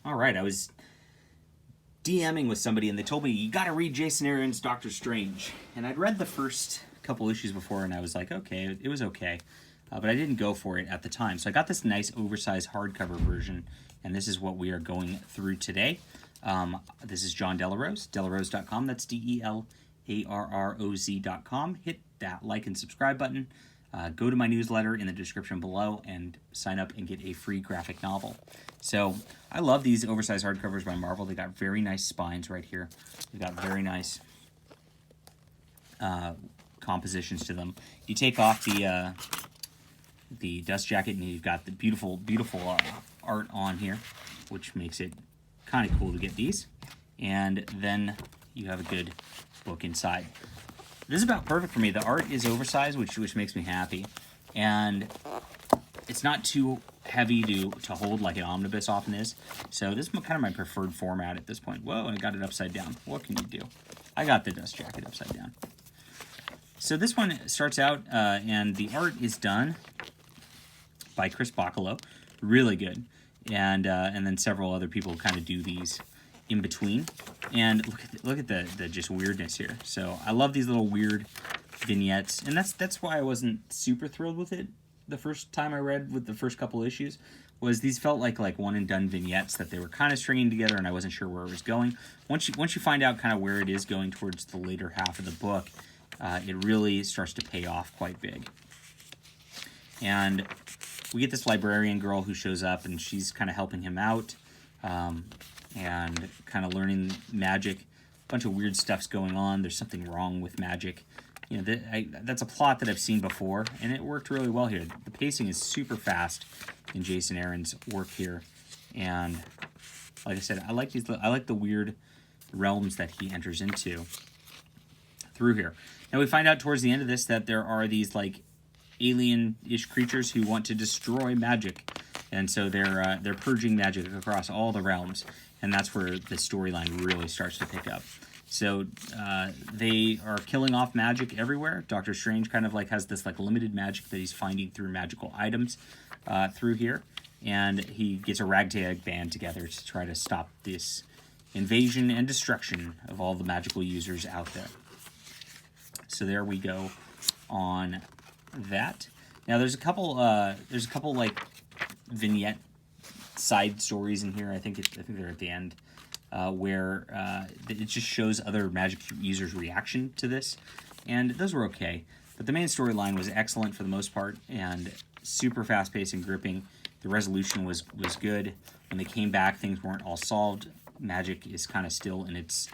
All right, I was DMing with somebody and they told me, you got to read Jason Aaron's Doctor Strange. And I'd read the first couple issues before and I was like, okay, it was okay. But I didn't go for it at the time. So I got this nice oversized hardcover version, and this is what we are going through today. This is John Delarose, delarose.com. That's DELARROZ.com. Hit that like and subscribe button. Go to my newsletter in the description below and sign up and get a free graphic novel. So I love these oversized hardcovers by Marvel. They got very nice spines right here. They got very nice compositions to them. You take off the dust jacket and you've got the beautiful art on here, which makes it kind of cool to get these. And then you have a good book inside. This is about perfect for me. The art is oversized, which makes me happy, and it's not too heavy to hold like an omnibus often is. So this is kind of my preferred format at this point. Whoa, I got it upside down. What can you do? I got the dust jacket upside down. So this one starts out, and the art is done by Chris Bocolo, really good, and then several other people kind of do these in between. And look at the just weirdness here. So I love these little weird vignettes, and that's why I wasn't super thrilled with it the first time I read with the first couple issues. Was these felt like one and done vignettes that they were kind of stringing together, and I wasn't sure where it was going. Once you find out kind of where it is going towards the later half of the book, it really starts to pay off quite big. And we get this librarian girl who shows up, and she's kind of helping him out, and kind of learning magic. A bunch of weird stuff's going on. There's something wrong with magic. You know, that's a plot that I've seen before, and it worked really well here. The pacing is super fast in Jason Aaron's work here, and like I said, I like the weird realms that he enters into through here. Now we find out towards the end of this that there are these like alien-ish creatures who want to destroy magic, and so they're purging magic across all the realms, and that's where the storyline really starts to pick up. So they are killing off magic everywhere. Doctor Strange kind of has this limited magic that he's finding through magical items through here, and he gets a ragtag band together to try to stop this invasion and destruction of all the magical users out there. So there we go on that. Now there's a couple vignette side stories in here. I think they're at the end, where it just shows other magic users' reaction to this, and those were okay. But the main storyline was excellent for the most part, and super fast-paced and gripping. The resolution was good. When they came back, things weren't all solved. Magic is kind of still in its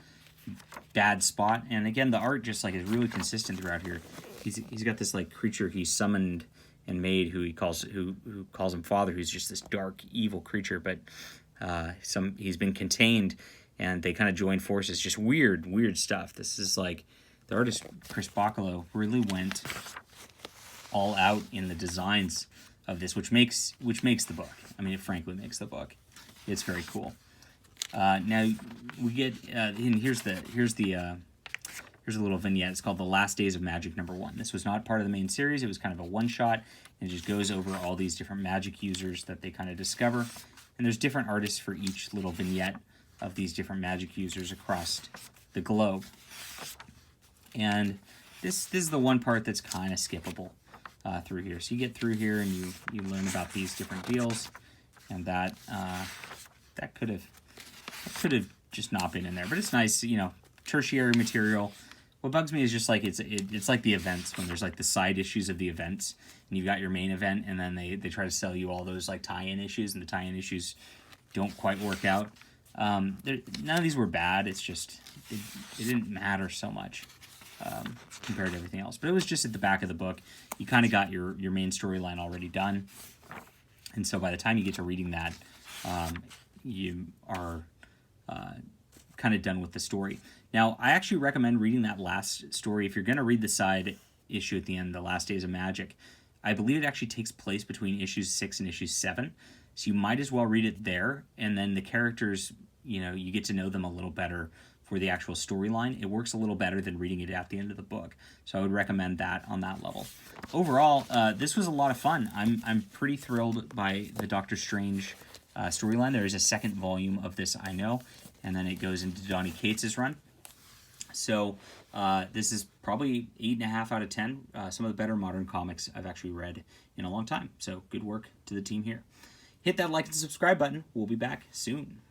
bad spot, and again, the art just is really consistent throughout here. He's got this creature he summoned and made, who calls him Father, who's just this dark, evil creature, but he's been contained, and they kind of join forces. Just weird stuff. This is the artist Chris Bocolo really went all out in the designs of this, which makes the book. I mean, it frankly makes the book. It's very cool. Now we get and here's a little vignette. It's called The Last Days of Magic #1. This was not part of the main series. It was kind of a one-shot, and it just goes over all these different magic users that they kind of discover. And there's different artists for each little vignette of these different magic users across the globe. And this is the one part that's kind of skippable through here. So you get through here and you learn about these different deals, and that could have just not been in there. But it's nice, tertiary material. What bugs me is just it's like the events, when there's the side issues of the events, and you've got your main event, and then they try to sell you all those tie-in issues, and the tie-in issues don't quite work out. None of these were bad. It's just it didn't matter so much compared to everything else. But it was just at the back of the book. You kind of got your main storyline already done, and so by the time you get to reading that, you are kind of done with the story. Now, I actually recommend reading that last story. If you're going to read the side issue at the end, The Last Days of Magic, I believe it actually takes place between issues 6 and issue 7. So you might as well read it there, and then the characters, you get to know them a little better for the actual storyline. It works a little better than reading it at the end of the book. So I would recommend that on that level. Overall, this was a lot of fun. I'm pretty thrilled by the Doctor Strange storyline. There is a second volume of this, I know, and then it goes into Donny Cates' run. So this is probably 8.5 out of 10. Some of the better modern comics I've actually read in a long time. So good work to the team here. Hit that like and subscribe button. We'll be back soon.